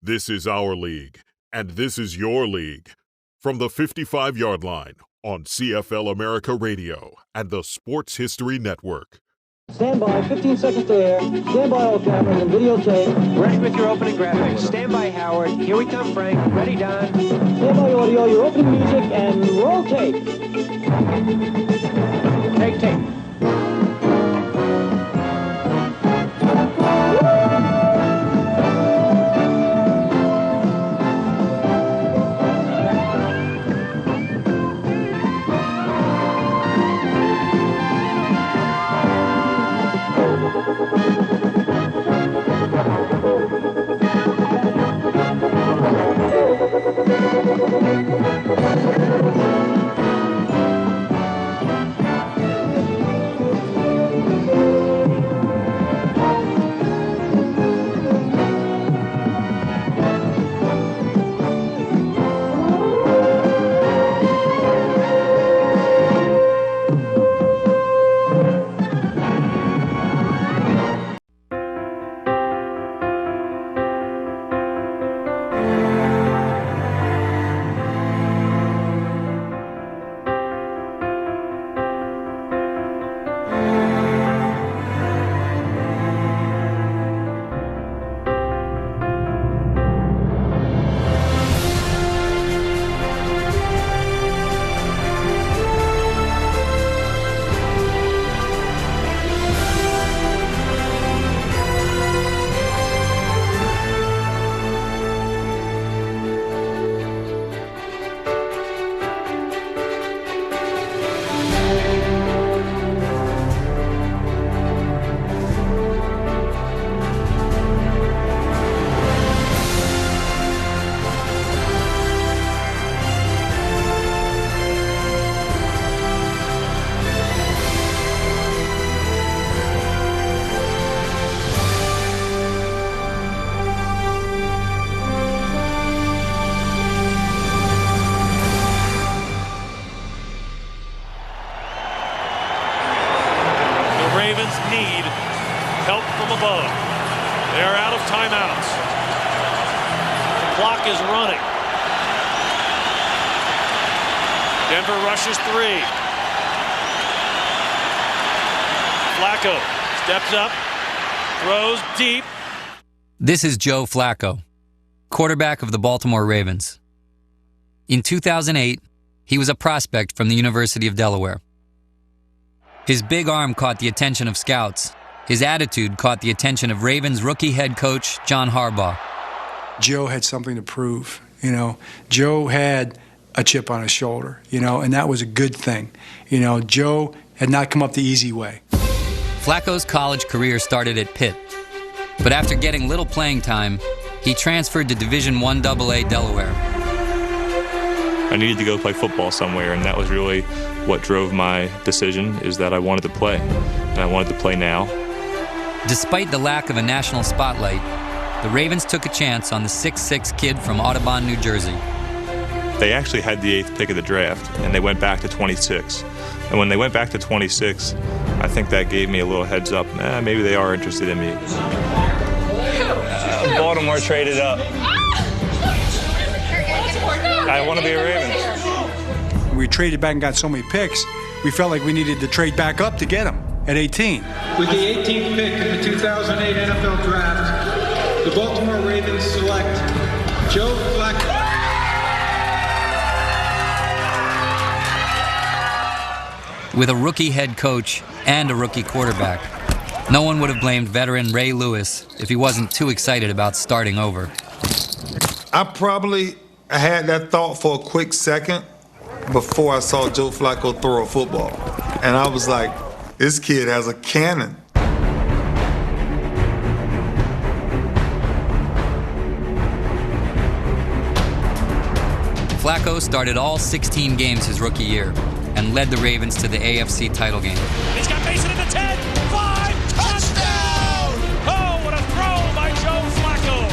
This is our league, and this is your league. From the 55-yard line on CFL America Radio and the Sports History Network. Stand by, 15 seconds to air. Stand by all cameras and videotape. Ready with your opening graphics. Stand by, Howard. Here we come, Frank. Ready, Don. Stand by audio, your opening music, and roll tape. Take tape. Is running. Denver rushes three. Flacco steps up, throws deep. This is Joe Flacco, quarterback of the Baltimore Ravens. In 2008, he was a prospect from the University of Delaware. His big arm caught the attention of scouts. His attitude caught the attention of Ravens rookie head coach John Harbaugh. Joe had something to prove, Joe had a chip on his shoulder, and that was a good thing. Joe had not come up the easy way. Flacco's college career started at Pitt, but after getting little playing time, he transferred to Division I AA Delaware. I needed to go play football somewhere, and that was really what drove my decision, is that I wanted to play, and I wanted to play now. Despite the lack of a national spotlight, the Ravens took a chance on the 6'6" kid from Audubon, New Jersey. They actually had the 8th pick of the draft, and they went back to 26. And when they went back to 26, I think that gave me a little heads up. Maybe they are interested in me. Baltimore traded up. I want to be a Raven. We traded back and got so many picks, we felt like we needed to trade back up to get them at 18. With the 18th pick in the 2008 NFL Draft, the Baltimore Ravens select Joe Flacco. With a rookie head coach and a rookie quarterback, no one would have blamed veteran Ray Lewis if he wasn't too excited about starting over. I probably had that thought for a quick second before I saw Joe Flacco throw a football. And I was like, this kid has a cannon. Flacco started all 16 games his rookie year and led the Ravens to the AFC title game. He's got Mason at the 10, 5, touchdown! Oh, what a throw by Joe Flacco!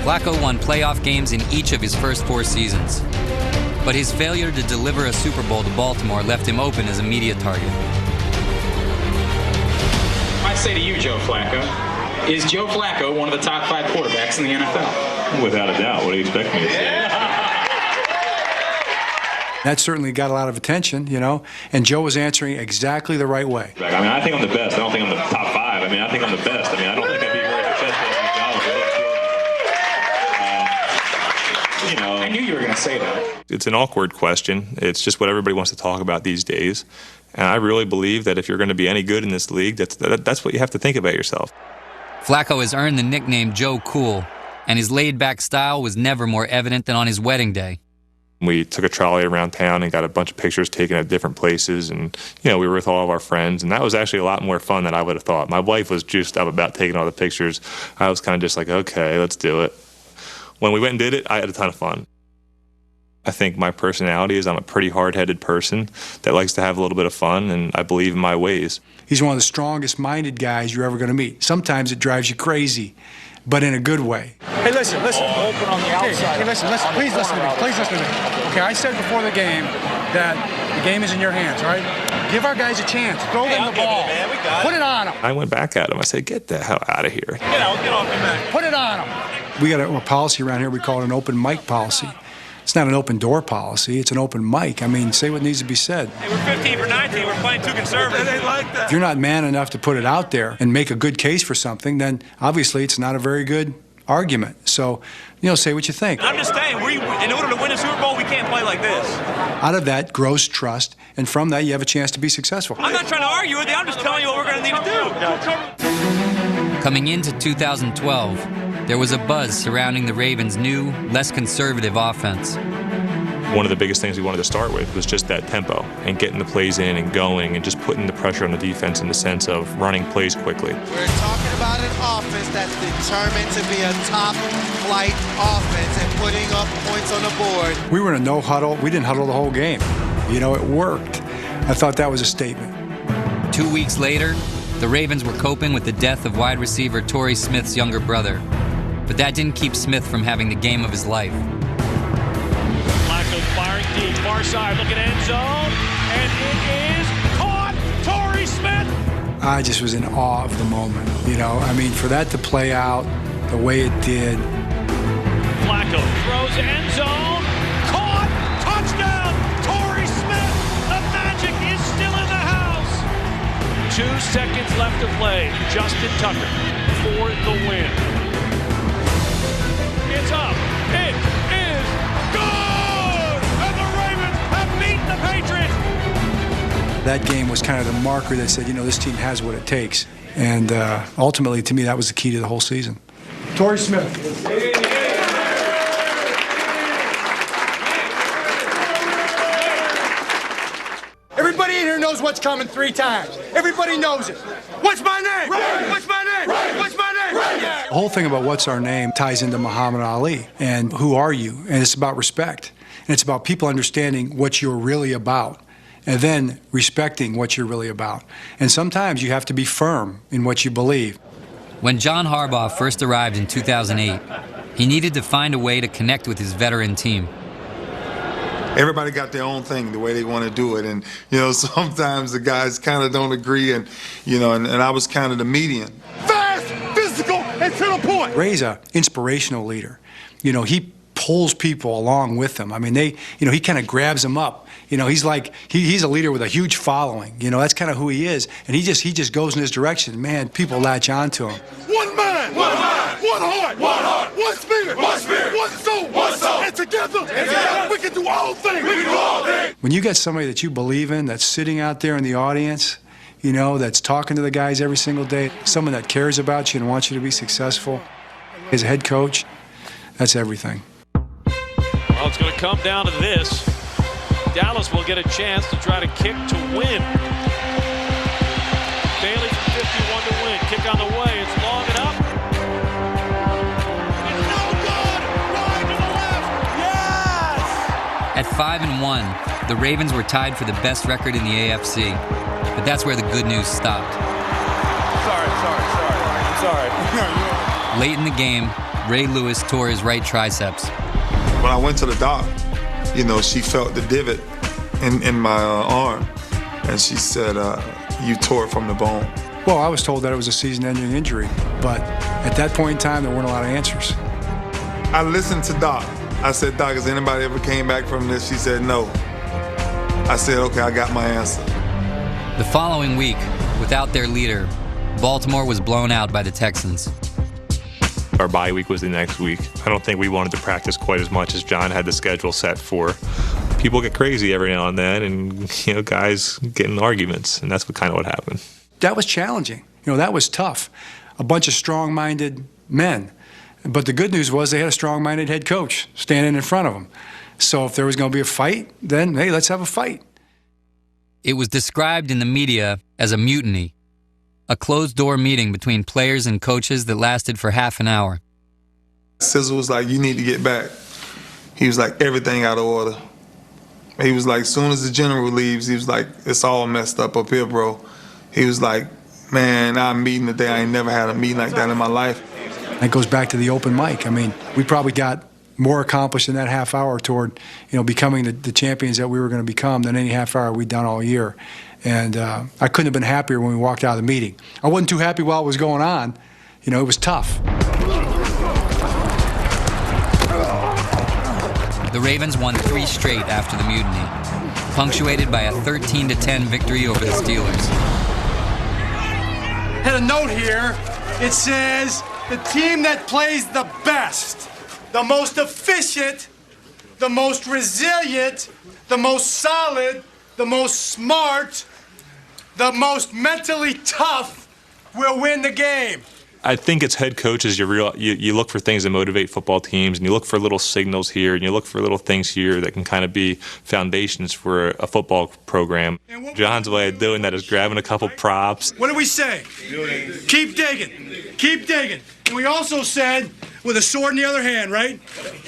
Flacco won playoff games in each of his first 4 seasons. But his failure to deliver a Super Bowl to Baltimore left him open as a media target. I say to you, Joe Flacco, Is Joe Flacco one of the top 5 quarterbacks in the NFL? Without a doubt. What do you expect me to say? That certainly got a lot of attention, and Joe was answering exactly the right way. I mean, I think I'm the best. I don't think I'm the top 5. I mean, I think I'm the best. I mean, I don't think I'd be very successful in my job. I knew you were going to say that. It's an awkward question. It's just what everybody wants to talk about these days. And I really believe that if you're going to be any good in this league, that's what you have to think about yourself. Flacco has earned the nickname Joe Cool, and his laid-back style was never more evident than on his wedding day. We took a trolley around town and got a bunch of pictures taken at different places, and we were with all of our friends, and that was actually a lot more fun than I would have thought. My wife was juiced up about taking all the pictures. I was kind of just like, okay, let's do it. When we went and did it, I had a ton of fun. I think my personality is I'm a pretty hard-headed person that likes to have a little bit of fun, and I believe in my ways. He's one of the strongest-minded guys you're ever going to meet. Sometimes it drives you crazy, but in a good way. Hey, listen. Open on the outside. Hey, listen. Please listen to me. Okay, I said before the game that the game is in your hands, all right? Give our guys a chance. Throw them the ball. Put it on them. I went back at him. I said, get the hell out of here. Get off your back. Put it on them. We got a policy around here we call it an open mic policy. It's not an open door policy. It's an open mic. I mean, say what needs to be said. Hey, we're 15 for 19. We're playing too conservative. They like that. If you're not man enough to put it out there and make a good case for something, then obviously it's not a very good argument. So, say what you think. I'm just saying, in order to win a Super Bowl, we can't play like this. Out of that grows trust, and from that you have a chance to be successful. I'm not trying to argue with you. I'm just telling you what we're going to need to do. Coming into 2012, there was a buzz surrounding the Ravens' new, less conservative offense. One of the biggest things we wanted to start with was just that tempo and getting the plays in and going and just putting the pressure on the defense in the sense of running plays quickly. We're talking about an offense that's determined to be a top-flight offense and putting up points on the board. We were in a no-huddle. We didn't huddle the whole game. It worked. I thought that was a statement. 2 weeks later, the Ravens were coping with the death of wide receiver Torrey Smith's younger brother. But that didn't keep Smith from having the game of his life. Flacco firing deep, far side, looking end zone, and it is caught. Torrey Smith. I just was in awe of the moment. For that to play out the way it did. Flacco throws end zone, caught, touchdown. Torrey Smith. The magic is still in the house. 2 seconds left to play. Justin Tucker for the win. It's up. It is good! And the Ravens have beaten the Patriots! That game was kind of the marker that said, this team has what it takes. And ultimately, to me, that was the key to the whole season. Torrey Smith. Everybody in here knows what's coming 3 times. Everybody knows it. What's my name? Ray. What's my name? Ray. What's my name? Ray. The whole thing about what's our name ties into Muhammad Ali and who are you? And it's about respect. And it's about people understanding what you're really about and then respecting what you're really about. And sometimes you have to be firm in what you believe. When John Harbaugh first arrived in 2008, he needed to find a way to connect with his veteran team. Everybody got their own thing, the way they want to do it. And, sometimes the guys kind of don't agree. And, and I was kind of the median. Fast, physical, and to the point. Ray's an inspirational leader. He pulls people along with him. I mean, he kind of grabs them up. He's like, he's a leader with a huge following. That's kind of who he is. And he just goes in his direction. Man, people latch on to him. One man, one heart, one spirit, one soul, and together, we can do all things. When you got somebody that you believe in that's sitting out there in the audience, that's talking to the guys every single day, someone that cares about you and wants you to be successful, as a head coach, that's everything. Well, it's going to come down to this. Dallas will get a chance to try to kick to win. Bailey from 51 to win. Kick on the way. It's long enough. It's no good. Right to the left. Yes! At 5-1, the Ravens were tied for the best record in the AFC. But that's where the good news stopped. Sorry. Late in the game, Ray Lewis tore his right triceps. When I went to the doc, she felt the divot in my arm. And she said, you tore it from the bone. Well, I was told that it was a season-ending injury, but at that point in time, there weren't a lot of answers. I listened to Doc. I said, Doc, has anybody ever came back from this? She said, no. I said, okay, I got my answer. The following week, without their leader, Baltimore was blown out by the Texans. Our bye week was the next week. I don't think we wanted to practice quite as much as John had the schedule set for. People get crazy every now and then, and guys get in arguments, and that's what happened. That was challenging. That was tough. A bunch of strong-minded men. But the good news was they had a strong-minded head coach standing in front of them. So if there was going to be a fight, then, hey, let's have a fight. It was described in the media as a mutiny, a closed-door meeting between players and coaches that lasted for half an hour. Sizzle was like, you need to get back. He was like, everything out of order. He was like, as soon as the general leaves, he was like, it's all messed up here, bro. He was like, man, I'm meeting today. I ain't never had a meeting like that in my life. That goes back to the open mic. I mean, we probably got more accomplished in that half hour toward, becoming the champions that we were going to become than any half hour we'd done all year. And I couldn't have been happier when we walked out of the meeting. I wasn't too happy while it was going on. It was tough. The Ravens won 3 straight after the mutiny, punctuated by a 13-10 victory over the Steelers. Had a note here. It says, the team that plays the best, the most efficient, the most resilient, the most solid, the most smart, the most mentally tough will win the game. I think as head coaches, you look for things that motivate football teams, and you look for little signals here, and you look for little things here that can kind of be foundations for a football program. John's way of doing that is grabbing a couple props. What do we say? Keep digging. Keep digging. And we also said, with a sword in the other hand, right?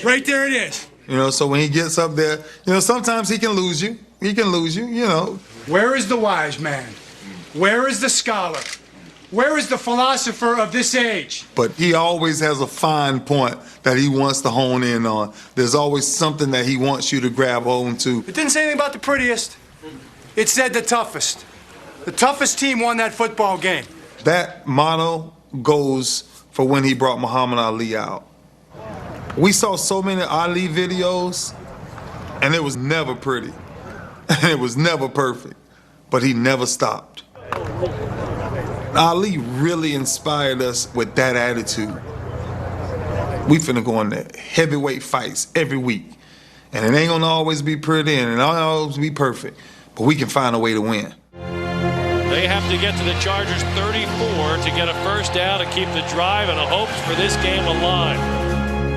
Right there it is. So when he gets up there, sometimes he can lose you. He can lose you, Where is the wise man? Where is the scholar? Where is the philosopher of this age? But he always has a fine point that he wants to hone in on. There's always something that he wants you to grab on to. It didn't say anything about the prettiest. It said the toughest. The toughest team won that football game. That motto goes for when he brought Muhammad Ali out. We saw so many Ali videos, and it was never pretty. It was never perfect, but he never stopped. Ali really inspired us with that attitude. We finna go into heavyweight fights every week, and it ain't gonna always be pretty, and it ain't always be perfect, but we can find a way to win. They have to get to the Chargers 34 to get a first down to keep the drive and the hopes for this game alive.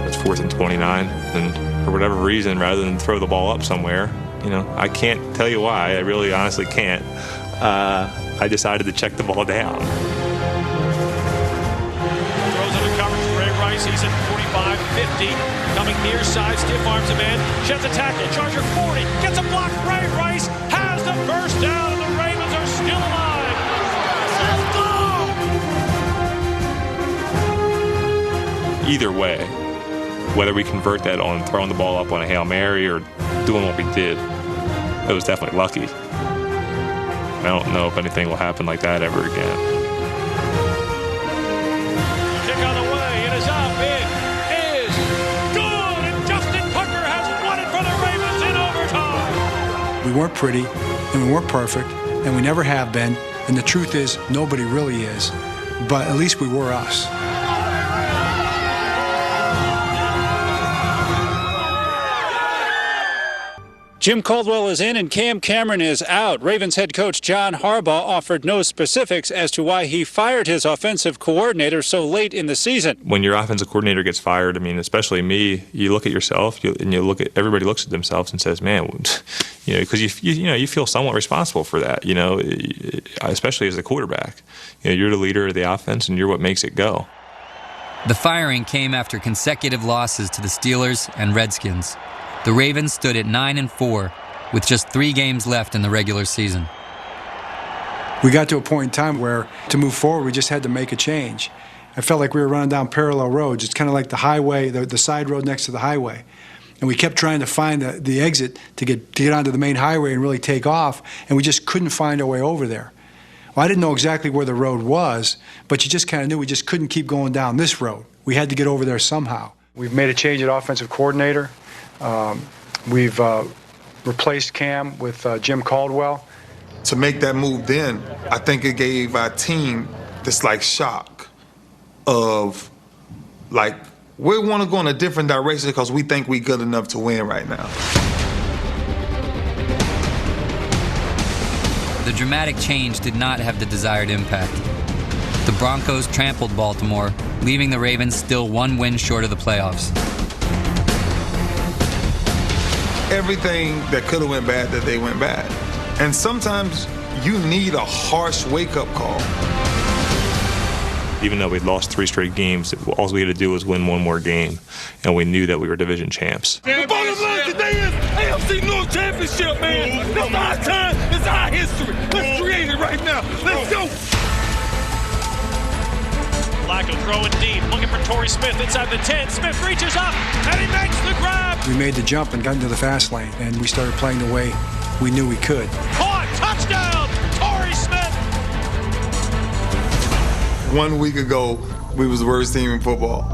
It's 4th and 29, and for whatever reason, rather than throw the ball up somewhere, I can't tell you why. I really honestly can't. I decided to check the ball down. Throws into coverage for Ray Rice. He's at 45, 50. Coming near side, stiff arms a man. Sheds a tackle. Charger 40. Gets a block. Ray Rice has the first down, and the Ravens are still alive. Let's go! Either way, whether we convert that on throwing the ball up on a Hail Mary or doing what we did, it was definitely lucky. I don't know if anything will happen like that ever again. Kick on the way. It is up. It is good. And Justin Tucker has won it for the Ravens in overtime. We weren't pretty, and we weren't perfect, and we never have been. And the truth is, nobody really is. But at least we were us. Jim Caldwell is in and Cam Cameron is out. Ravens head coach John Harbaugh offered no specifics as to why he fired his offensive coordinator so late in the season. When your offensive coordinator gets fired, especially me, you look at yourself and you look at everybody looks at themselves and says, "Man," because you feel somewhat responsible for that. Especially as the quarterback, you're the leader of the offense and you're what makes it go. The firing came after consecutive losses to the Steelers and Redskins. The Ravens stood at 9-4 with just 3 games left in the regular season. We got to a point in time where to move forward, we just had to make a change. I felt like we were running down parallel roads. It's kind of like the highway, the side road next to the highway. And we kept trying to find the exit to get onto the main highway and really take off, and we just couldn't find our way over there. Well, I didn't know exactly where the road was, but you just kind of knew we just couldn't keep going down this road. We had to get over there somehow. We've made a change at offensive coordinator. We've replaced Cam with Jim Caldwell. To make that move then, I think it gave our team this like shock of like, we want to go in a different direction because we think we're good enough to win right now. The dramatic change did not have the desired impact. The Broncos trampled Baltimore, leaving the Ravens still one win short of the playoffs. Everything that could have went bad, that they went bad. And sometimes you need a harsh wake-up call. Even though we'd lost 3 straight games, all we had to do was win one more game, and we knew that we were division champs. The bottom line today is AFC North Championship, man. It's our time. It's our history. Let's create it right now. Let's go. Flacco throwing deep, looking for Torrey Smith inside the 10. Smith reaches up, and he makes the grab. We made the jump and got into the fast lane, and we started playing the way we knew we could. Caught, touchdown, Torrey Smith. 1 week ago, we was the worst team in football.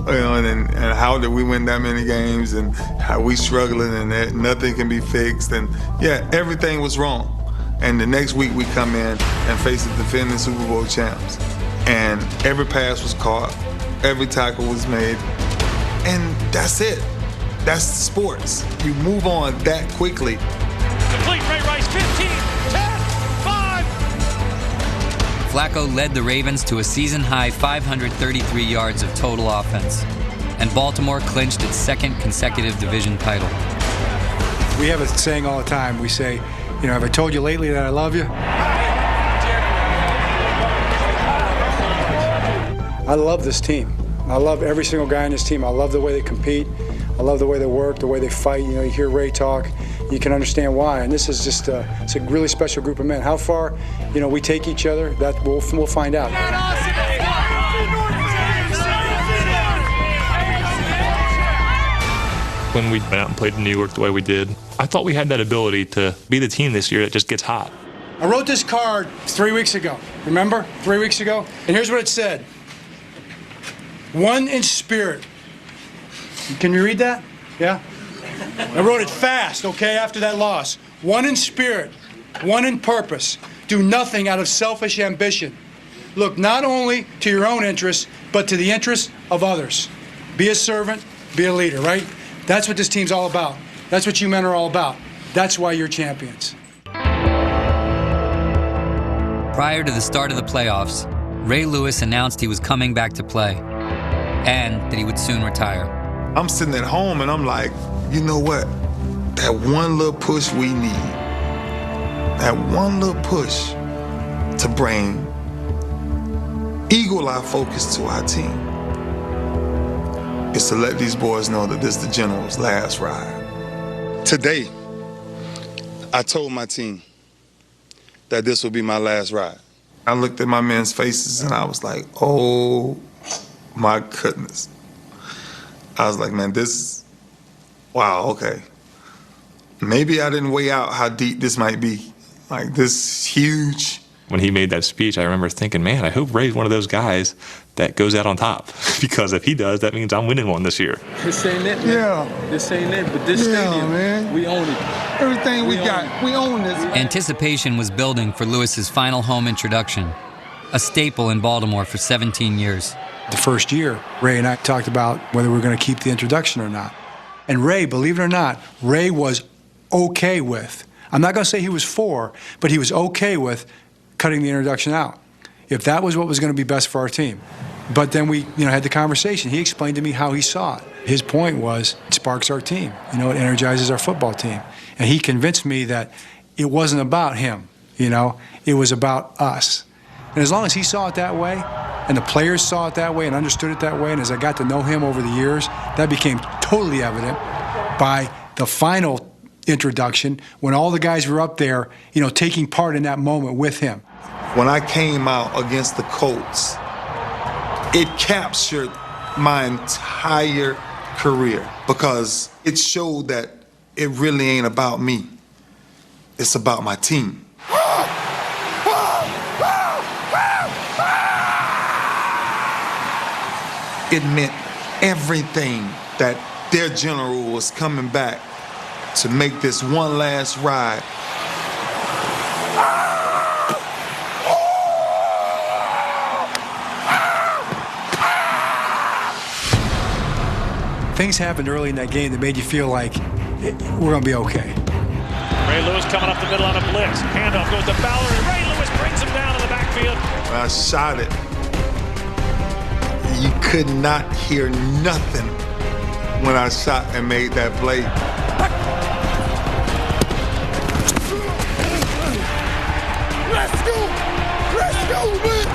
You know, and how did we win that many games, and how we struggling, and that nothing can be fixed, and yeah, everything was wrong. And the next week we come in and face the defending Super Bowl champs, and every pass was caught, every tackle was made, and that's it. That's sports. You move on that quickly. Complete, Ray Rice, 15, 10, 5. Flacco led the Ravens to a season-high 533 yards of total offense, and Baltimore clinched its second consecutive division title. We have a saying all the time. We say, you know, have I told you lately that I love you? I love this team. I love every single guy in this team. I love the way they compete. I love the way they work, the way they fight. You know, you hear Ray talk, you can understand why. And this is just it's a really special group of men. How far, you know, we take each other, that we'll find out. When we went out and played in New York the way we did, I thought we had that ability to be the team this year that just gets hot. I wrote this card 3 weeks ago. Remember? 3 weeks ago? And here's what it said. One in spirit. Can you read that? Yeah? I wrote it fast, okay, after that loss. One in spirit, one in purpose. Do nothing out of selfish ambition. Look not only to your own interests, but to the interests of others. Be a servant, be a leader, right? That's what this team's all about. That's what you men are all about. That's why you're champions. Prior to the start of the playoffs, Ray Lewis announced he was coming back to play, and that he would soon retire. I'm sitting at home and I'm like, you know what? That one little push we need, that one little push to bring eagle-eye focus to our team is to let these boys know that this is the General's last ride. Today, I told my team that this will be my last ride. I looked at my men's faces and I was like, oh my goodness. I was like, man, wow, okay. Maybe I didn't weigh out how deep this might be. Like, this huge. When he made that speech, I remember thinking, man, I hope Ray's one of those guys that goes out on top. Because if he does, that means I'm winning one this year. This ain't it, man. Yeah. This ain't it, but this stadium, man, we own it. Everything we got, we own this. Anticipation was building for Lewis's final home introduction, a staple in Baltimore for 17 years. The first year, Ray and I talked about whether we were going to keep the introduction or not. And Ray, believe it or not, Ray was okay with, I'm not going to say he was for, but he was okay with cutting the introduction out, if that was what was going to be best for our team. But then we had the conversation. He explained to me how he saw it. His point was, it sparks our team. It energizes our football team. And he convinced me that it wasn't about him, it was about us. And as long as he saw it that way, and the players saw it that way and understood it that way, and as I got to know him over the years, that became totally evident by the final introduction when all the guys were up there, taking part in that moment with him. When I came out against the Colts, it captured my entire career because it showed that it really ain't about me. It's about my team. it meant everything that their general was coming back to make this one last ride. Things happened early in that game that made you feel like we're going to be okay. Ray Lewis coming up the middle on a blitz. Handoff goes to Ballard, and Ray Lewis brings him down in the backfield. When I shot it, you could not hear nothing when I shot and made that play. Let's go, man!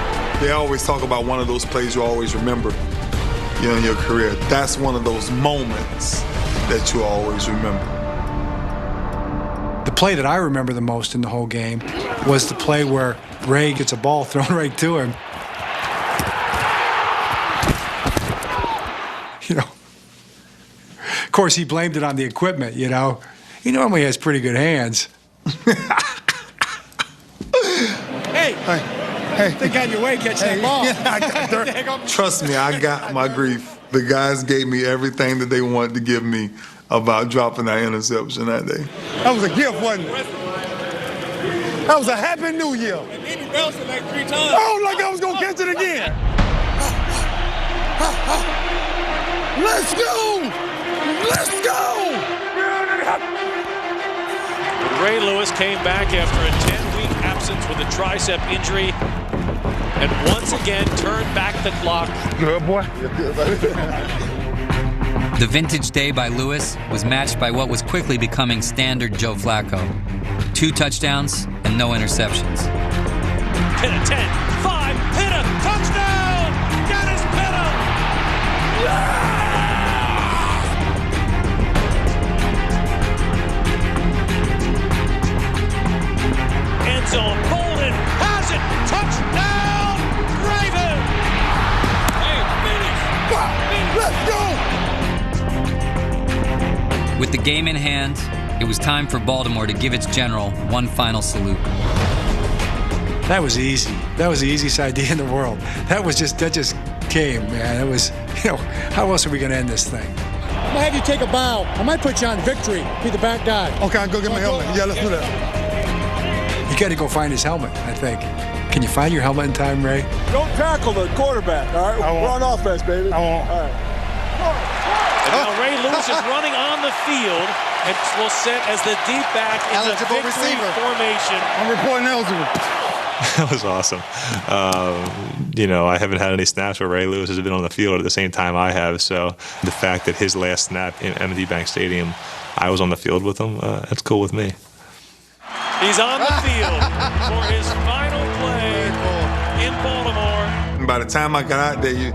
They always talk about one of those plays you always remember, in your career. That's one of those moments that you always remember. The play that I remember the most in the whole game was the play where Ray gets a ball thrown right to him. Of course, he blamed it on the equipment, He normally has pretty good hands. Hey, think on your way, catch that ball. Trust me, I got my grief. The guys gave me everything that they wanted to give me about dropping that interception that day. That was a gift, wasn't it? That was a happy new year. And then he bounced it like 3 times. Oh, like I was going to catch it again. Let's go! Let's go! Ray Lewis came back after a 10-week absence with a tricep injury and once again turned back the clock. Good boy. The vintage day by Lewis was matched by what was quickly becoming standard Joe Flacco. 2 touchdowns and no interceptions. Pitta 10, 5, Pitta, touchdown! Dennis Pitta! Yeah! End zone, Bolden has it, touchdown, Raven! Hey, finish! Let's go! With the game in hand, it was time for Baltimore to give its general one final salute. That was easy. That was the easiest idea in the world. That just came, man. It was, how else are we going to end this thing? I'm going to have you take a bow. I might put you on victory. Be the back guy. Okay, I'll go get my helmet. Yeah, let's do that. You got to go find his helmet, I think. Can you find your helmet in time, Ray? Don't tackle the quarterback, all right? We're on offense, baby. I won't. All right. And now Ray Lewis is running on the field and will set as the deep back in Eligible the victory receiver formation. I'm reporting eligible. That was awesome. I haven't had any snaps where Ray Lewis has been on the field at the same time I have, so the fact that his last snap in M&T Bank Stadium, I was on the field with him, that's cool with me. He's on the field for his final play in Baltimore. And by the time I got out there,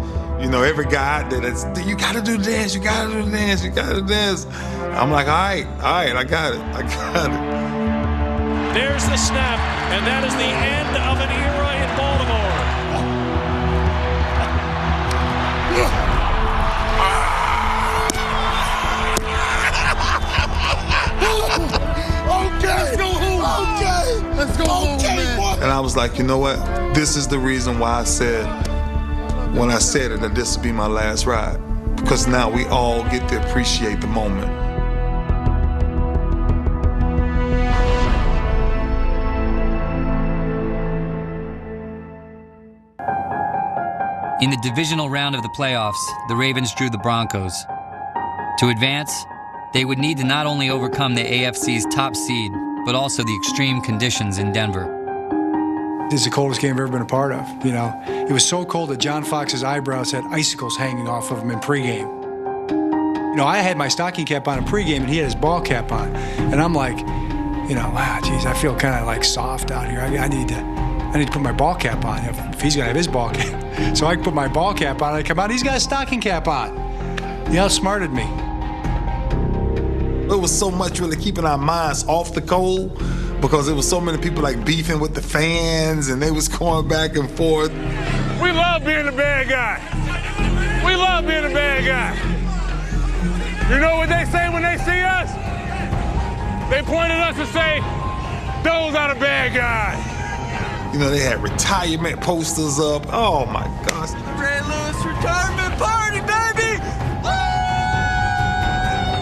every guy out there that's, you got to do this, you got to do this, you got to do this. I'm like, all right, I got it. There's the snap, and that is the end of an era in Baltimore. Let's go home, man. And I was like, you know what? This is the reason why I said, when I said it, that this would be my last ride. Because now we all get to appreciate the moment. In the divisional round of the playoffs, the Ravens drew the Broncos. To advance, they would need to not only overcome the AFC's top seed, but also the extreme conditions in Denver. This is the coldest game I've ever been a part of, It was so cold that John Fox's eyebrows had icicles hanging off of him in pregame. I had my stocking cap on in pregame, and he had his ball cap on. And I'm like, geez, I feel kind of like soft out here. I need to put my ball cap on if he's going to have his ball cap. So I put my ball cap on, and I come out, he's got a stocking cap on. He outsmarted me. It was so much really keeping our minds off the cold because there was so many people like beefing with the fans and they was going back and forth. We love being the bad guy. We love being the bad guy. You know what they say when they see us? They point at us and say, those are the bad guys. They had retirement posters up. Oh my gosh. Ray Lewis retirement party, baby!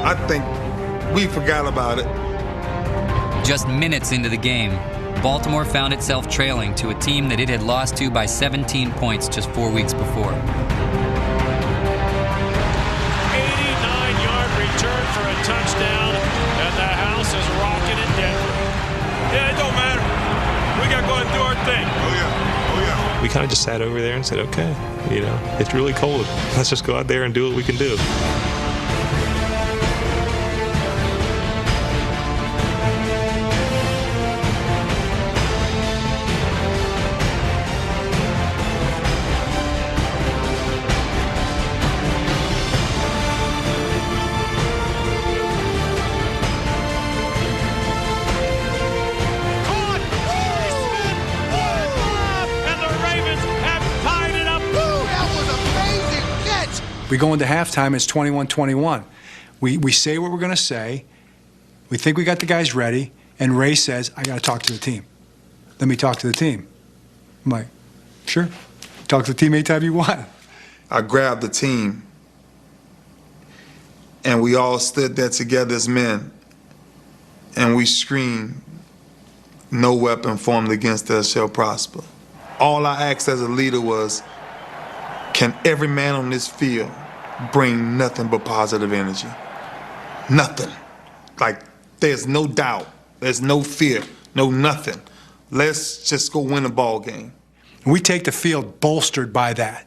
I think we forgot about it. Just minutes into the game, Baltimore found itself trailing to a team that it had lost to by 17 points just 4 weeks before. 89-yard return for a touchdown, and the house is rocking in Denver. Yeah, it don't matter. We got to go and do our thing. Oh, yeah. Oh, yeah. We kind of just sat over there and said, okay, it's really cold. Let's just go out there and do what we can do. We go into halftime, it's 21-21. We say what we're going to say. We think we got the guys ready, and Ray says, I got to talk to the team. Let me talk to the team. I'm like, sure. Talk to the team anytime you want. I grabbed the team, and we all stood there together as men, and we screamed, no weapon formed against us shall prosper. All I asked as a leader was, can every man on this field bring nothing but positive energy? Nothing. Like, there's no doubt. There's no fear. No nothing. Let's just go win a ball game. We take the field bolstered by that.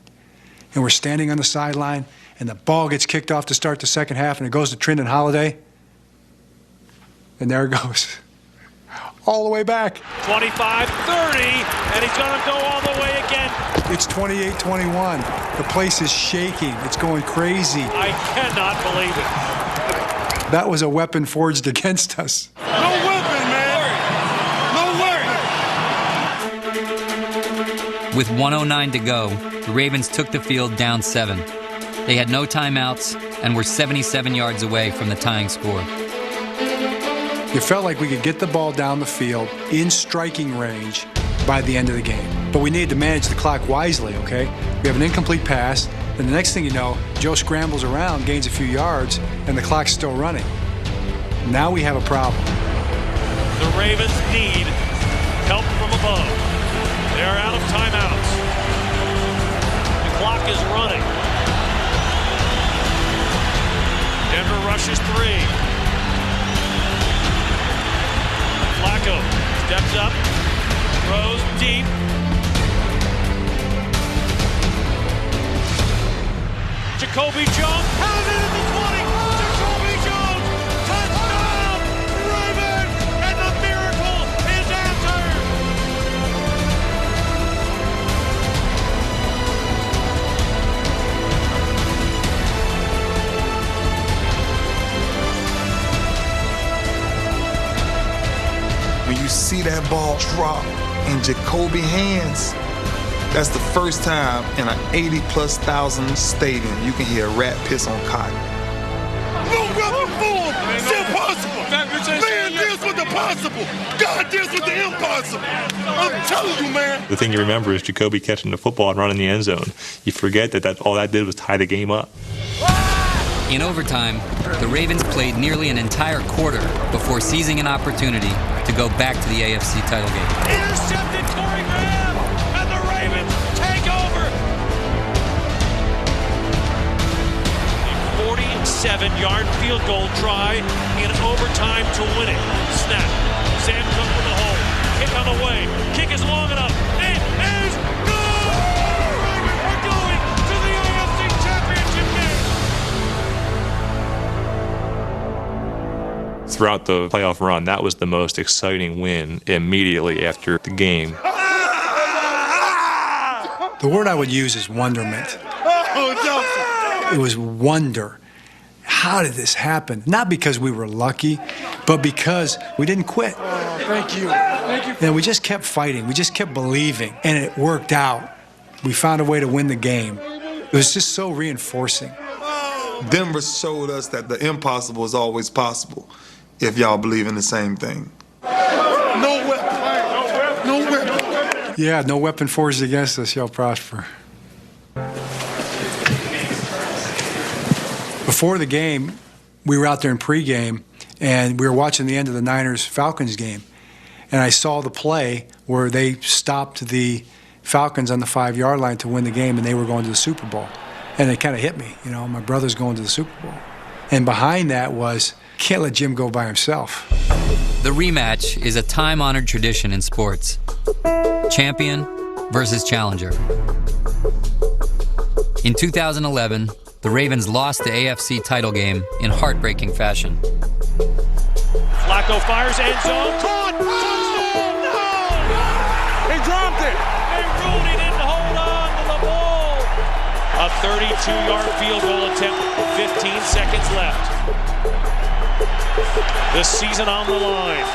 And we're standing on the sideline, and the ball gets kicked off to start the second half, and it goes to Trindon Holiday. And there it goes. All the way back. 25-30, and he's going to go all the way again. It's 28-21. The place is shaking. It's going crazy. I cannot believe it. That was a weapon forged against us. No weapon, man. No worry. With 1:09 to go, the Ravens took the field down 7. They had no timeouts and were 77 yards away from the tying score. It felt like we could get the ball down the field in striking range by the end of the game. But we needed to manage the clock wisely, okay? We have an incomplete pass, and the next thing you know, Joe scrambles around, gains a few yards, and the clock's still running. Now we have a problem. The Ravens need help from above. They are out of timeouts. The clock is running. Denver rushes 3. Flacco steps up, throws deep. Jacoby Jones has it at the 20. Jacoby Jones, touchdown, Ravens, and the miracle is answered. When you see that ball drop in Jacoby's hands, that's the first time in an 80,000+ stadium you can hear a rat piss on cotton. No weapon formed. It's impossible. Man deals with the possible. God deals with the impossible. I'm telling you, man. The thing you remember is Jacoby catching the football and running the end zone. You forget that all that did was tie the game up. In overtime, the Ravens played nearly an entire quarter before seizing an opportunity to go back to the AFC title game. Intercepted Corey Graham, and the Ravens take over. A 47-yard field goal try in overtime to win it. Snap. Sam Cook with the hole. Kick on the way. Kick is long enough. It is good! Ravens are going to the AFC Championship game. Throughout the playoff run, that was the most exciting win immediately after the game. The word I would use is wonderment. It was wonder. How did this happen? Not because we were lucky, but because we didn't quit. Thank you. Thank you. And we just kept fighting. We just kept believing, and it worked out. We found a way to win the game. It was just so reinforcing. Denver showed us that the impossible is always possible if y'all believe in the same thing. No weapon. No weapon. Yeah, no weapon forged against us shall prosper. Before the game, we were out there in pregame, and we were watching the end of the Niners-Falcons game. And I saw the play where they stopped the Falcons on the 5-yard line to win the game, and they were going to the Super Bowl. And it kind of hit me, my brother's going to the Super Bowl. And behind that was, can't let Jim go by himself. The rematch is a time-honored tradition in sports. Champion versus challenger. In 2011, the Ravens lost the AFC title game in heartbreaking fashion. Flacco fires, end zone, caught, touchdown, no! He dropped it. They ruled he didn't hold on to the ball. A 32-yard field goal attempt, 15 seconds left. The season on the line.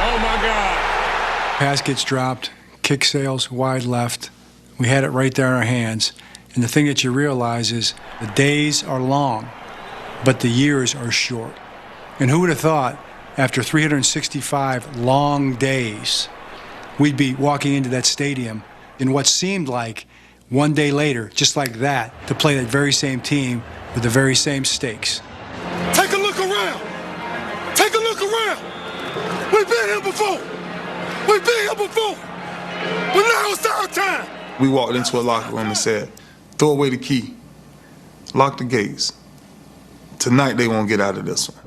Oh, my God. Pass gets dropped, kick sails wide left. We had it right there in our hands. And the thing that you realize is the days are long, but the years are short. And who would have thought after 365 long days, we'd be walking into that stadium in what seemed like one day later, just like that, to play that very same team with the very same stakes. Take a look around. Take a look around. We've been here before. We've been here before. But now it's our time. We walked into a locker room and said, throw away the key. Lock the gates. Tonight they won't get out of this one.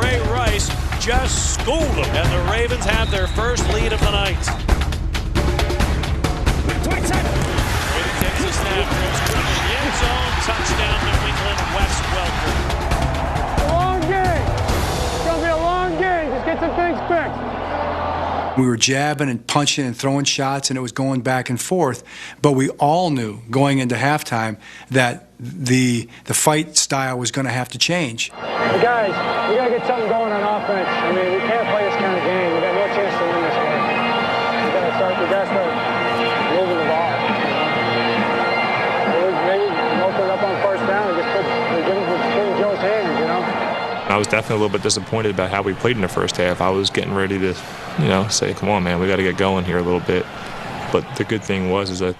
Ray Rice just schooled them, and the Ravens have their first lead of the night. Brady takes a snap, throws to the end zone, touchdown New England, Wes Welker. Long game. It's going to be a long game. Just get some things fixed. We were jabbing and punching and throwing shots, and it was going back and forth. But we all knew going into halftime that the fight style was going to have to change. Hey guys, we got to get something going on offense. I mean, we can't play this kind of game. We got no chance to win this game. We got to start moving the ball. Maybe open it up on first down and just put it in Joe's hands, I was definitely a little bit disappointed about how we played in the first half. I was getting ready to, say, come on, man, we got to get going here a little bit. But the good thing is that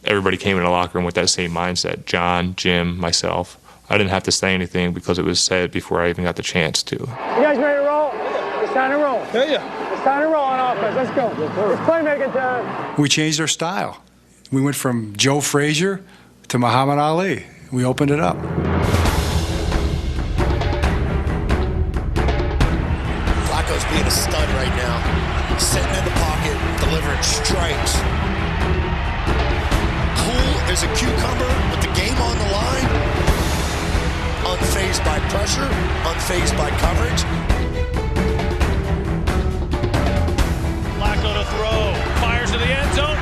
everybody came in the locker room with that same mindset. John, Jim, myself. I didn't have to say anything because it was said before I even got the chance to. You guys ready to roll? It's time to roll. Yeah. It's time to roll on offense. Let's go. It's playmaking time. We changed our style. We went from Joe Frazier to Muhammad Ali. We opened it up. Flacco's being a stud right now. Sitting in the pocket, delivering strikes. Cool as a cucumber with the game on the line. Unfazed by pressure, unfazed by coverage. Flacco to throw, fires to the end zone.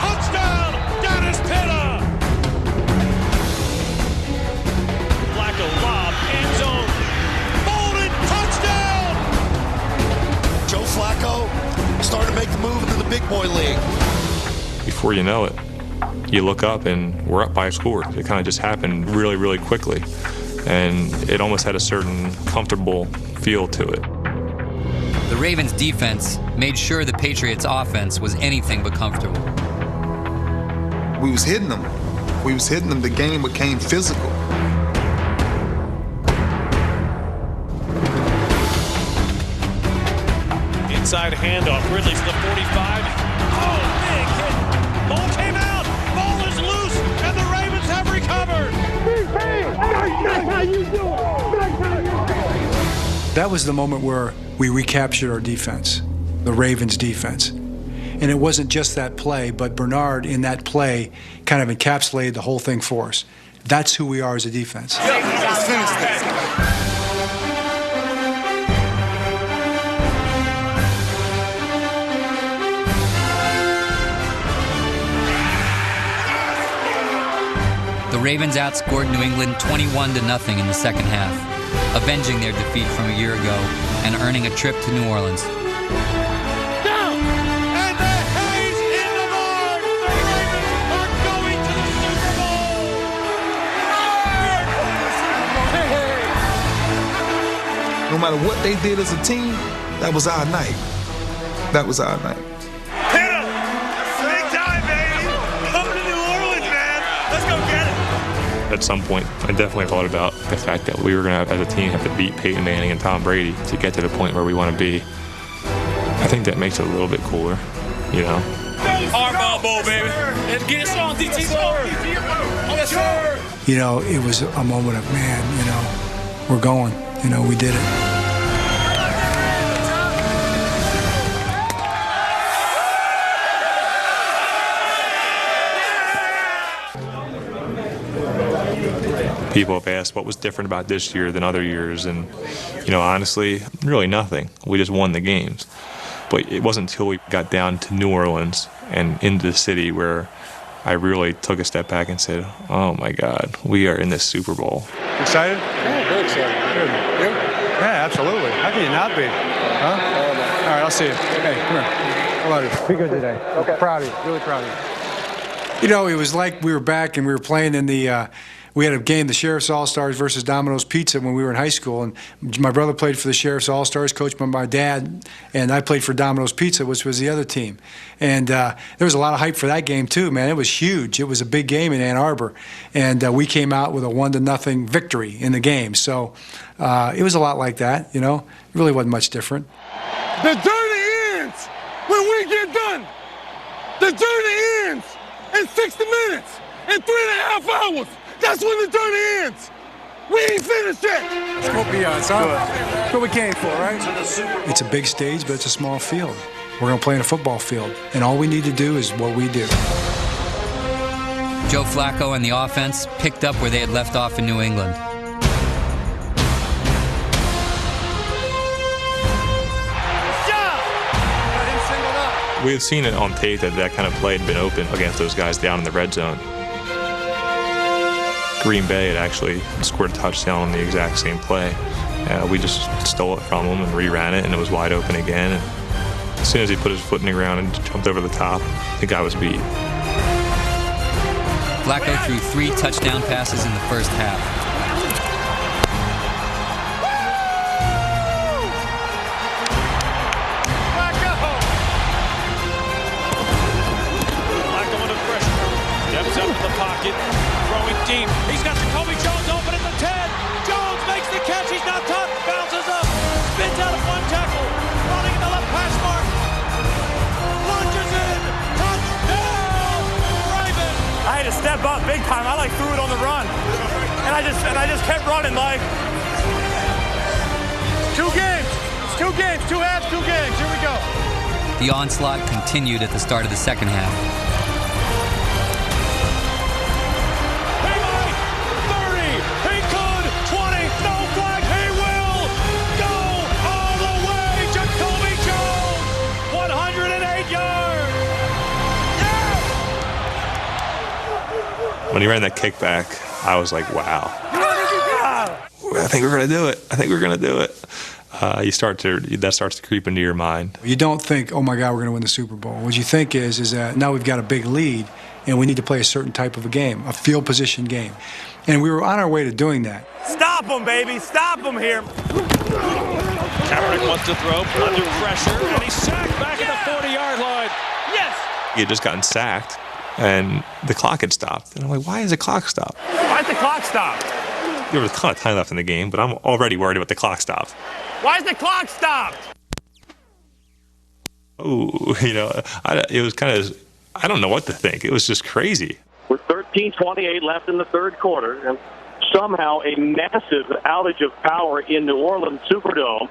Touchdown, Dennis Pitta. Flacco lob, end zone. Bolden, touchdown. Joe Flacco starting to make the move into the big boy league. Before you know it, you look up and we're up by a score. It kind of just happened really, really quickly. And it almost had a certain comfortable feel to it. The Ravens' defense made sure the Patriots' offense was anything but comfortable. We was hitting them. The game became physical. Inside handoff, Ridley's the 45. Oh, big hit. Ball came out. Ball is loose, and the Ravens have recovered. That was the moment where we recaptured our defense, the Ravens' defense. And it wasn't just that play, but Bernard in that play kind of encapsulated the whole thing for us. That's who we are as a defense. The Ravens outscored New England 21-0 in the second half, avenging their defeat from a year ago and earning a trip to New Orleans. Down! And the hay's in the barn! The Ravens are going to the Super Bowl! No matter what they did as a team, That was our night. That was our night. Hit him! Big time, baby! Come to New Orleans, man! Let's go get it! At some point, I definitely thought about the fact that we were going to, as a team, have to beat Peyton Manning and Tom Brady to get to the point where we want to be. I think that makes it a little bit cooler, you know? Harbaugh Bowl, baby. Let's get it on, DT. Yes, sir. You know, it was a moment of, man, you know, we're going. You know, we did it. People have asked what was different about this year than other years, and, you know, honestly, really nothing. We just won the games. But it wasn't until we got down to New Orleans and into the city where I really took a step back and said, oh my God, we are in this Super Bowl. Excited? Yeah, very excited. Good. You? Yeah, absolutely. How can you not be? Huh? All right, I'll see you. Hey, come here. How about you? Be good today. Okay. Proud of you. Really proud of you. You know, it was like we were back and we were playing in the we had a game, the Sheriff's All-Stars versus Domino's Pizza, when we were in high school. And my brother played for the Sheriff's All-Stars, coached by my dad, and I played for Domino's Pizza, which was the other team. And there was a lot of hype for that game, too, man. It was huge. It was a big game in Ann Arbor. And we came out with a 1-0 victory in the game. So it was a lot like that, you know. It really wasn't much different. The journey ends when we get done. The journey ends in 60 minutes, in 3.5 hours. That's when the journey ends. We ain't finished yet. Let's go beyond, son. That's what we came for, right? It's a big stage, but it's a small field. We're going to play in a football field, and all we need to do is what we do. Joe Flacco and the offense picked up where they had left off in New England. We had seen it on tape that kind of play had been open against those guys down in the red zone. Green Bay had actually scored a touchdown on the exact same play. We just stole it from him and reran it, and it was wide open again. And as soon as he put his foot in the ground and jumped over the top, the guy was beat. Flacco threw 3 touchdown passes in the first half. Pocket, throwing deep. He's got Jacoby Jones open at the 10. Jones makes the catch. He's not touched. Bounces up. Spins out of 1 tackle. Running in the left hash mark. Lunges in. Touchdown, Ravens. I had to step up big time. I threw it on the run, and I just kept running like. 2 games. It's 2 games. 2 halves. 2 games. Here we go. The onslaught continued at the start of the second half. When he ran that kickback, I was like, wow. I think we're going to do it. I think we're going to do it. That starts to creep into your mind. You don't think, oh my God, we're going to win the Super Bowl. What you think is that now we've got a big lead and we need to play a certain type of a game, a field position game. And we were on our way to doing that. Stop him, baby. Stop him here. Kaepernick wants to throw under pressure, and he's sacked back at the 40-yard line. Yes! He had just gotten sacked, and the clock had stopped. And I'm like, why is the clock stopped? Why's the clock stopped? There was a ton of time left in the game, but I'm already worried about the clock stopped. Why's the clock stopped? Oh, it was kind of, I don't know what to think. It was just crazy. With 13:28 left in the third quarter, and somehow a massive outage of power in New Orleans Superdome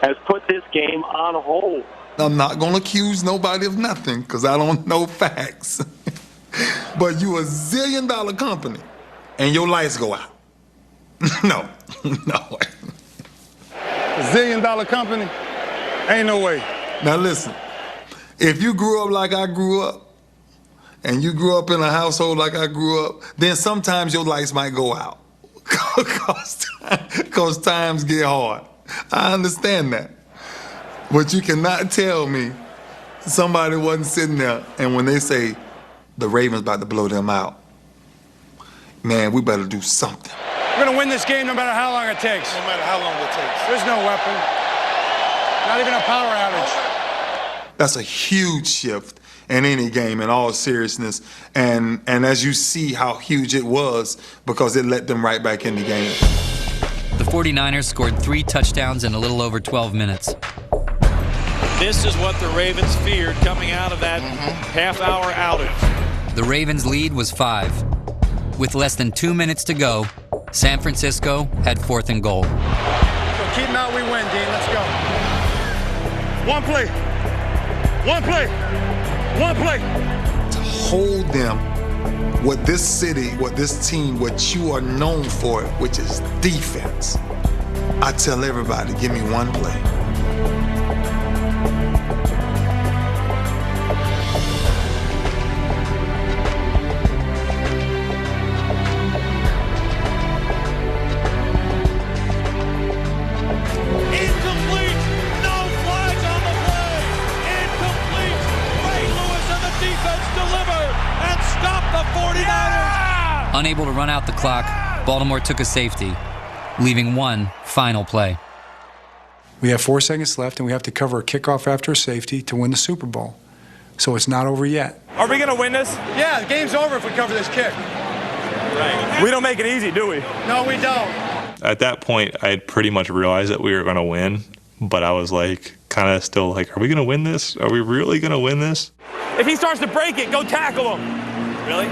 has put this game on hold. I'm not going to accuse nobody of nothing because I don't know facts. But you a $1 zillion company and your lights go out. No way. $1 zillion company? Ain't no way. Now listen, if you grew up like I grew up, and you grew up in a household like I grew up, then sometimes your lights might go out because times get hard. I understand that. But you cannot tell me somebody wasn't sitting there, and when they say the Ravens about to blow them out, man, we better do something. We're going to win this game no matter how long it takes. No matter how long it takes. There's no weapon. Not even a power outage. That's a huge shift in any game, in all seriousness. And as you see how huge it was, because it let them right back in the game. The 49ers scored 3 touchdowns in a little over 12 minutes. This is what the Ravens feared coming out of that half-hour outage. The Ravens' lead was 5. With less than 2 minutes to go, San Francisco had 4th and goal. So keep them out, we win, Dean. Let's go. One play. One play. One play. To hold them, what this city, what this team, what you are known for, which is defense. I tell everybody, give me one play. Unable to run out the clock, Baltimore took a safety, leaving one final play. We have 4 seconds left, and we have to cover a kickoff after a safety to win the Super Bowl. So it's not over yet. Are we going to win this? Yeah, the game's over if we cover this kick. Right. We don't make it easy, do we? No, we don't. At that point, I had pretty much realized that we were going to win, but I was like, kind of still like, are we going to win this? Are we really going to win this? If he starts to break it, go tackle him. Really?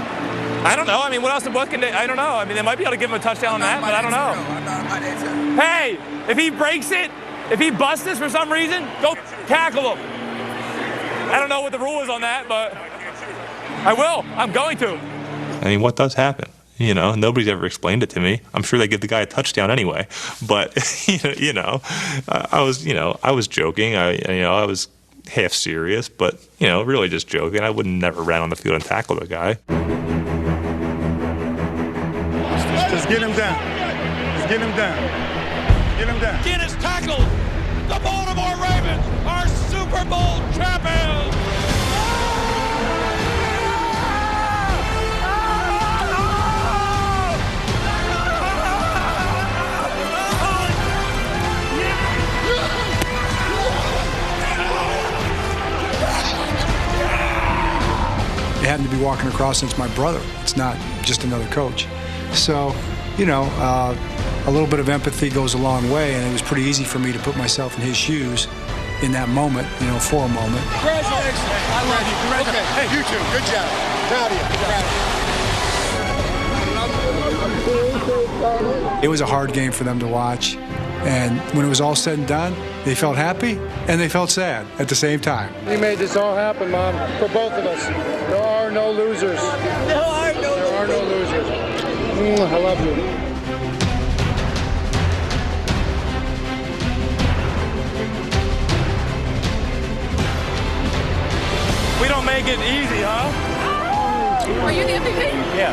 I don't know. I mean, what can they? I don't know. I mean, they might be able to give him a touchdown on that, but I don't know. Hey, if he breaks it, if he busts this for some reason, go tackle him. I don't know what the rule is on that, but I will. I'm going to. I mean, what does happen? You know, nobody's ever explained it to me. I'm sure they give the guy a touchdown anyway. But I was joking. I was half serious, but really just joking. I would never ran on the field and tackle the guy. Just get him down. Just get him down. Get him down. Get his tackle. The Baltimore Ravens are Super Bowl champions. It happened to be walking across, and it's my brother. It's not just another coach. So, a little bit of empathy goes a long way, and it was pretty easy for me to put myself in his shoes in that moment, for a moment. Congratulations. I love you. Okay. Hey, you too. Good job. Proud of you. It was a hard game for them to watch, and when it was all said and done, they felt happy and they felt sad at the same time. You made this all happen, Mom, for both of us. There are no losers. There are no losers. I love you. We don't make it easy, huh? Are you the MVP? Yeah.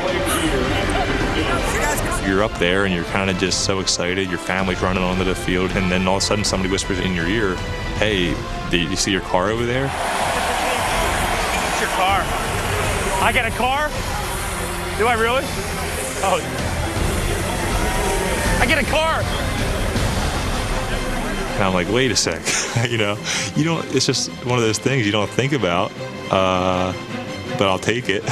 You're up there and you're kind of just so excited. Your family's running onto the field, and then all of a sudden somebody whispers in your ear, "Hey, do you see your car over there?" It's your car. I got a car? Do I really? Oh. I get a car. And I'm like, wait a sec. you don't, it's just one of those things you don't think about, but I'll take it.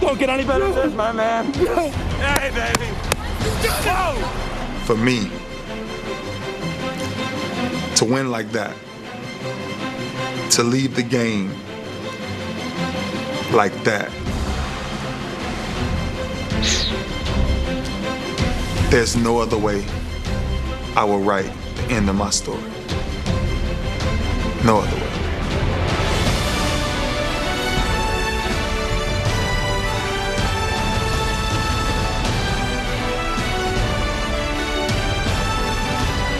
Don't get any better than this, my man. Hey, baby. Go! For me, to win like that, to leave the game like that, there's no other way I will write the end of my story. No other way.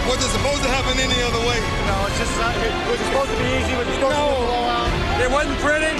Was it supposed to happen any other way? No, it's just, was it supposed to be easy? Was it supposed to be a blowout? It wasn't pretty.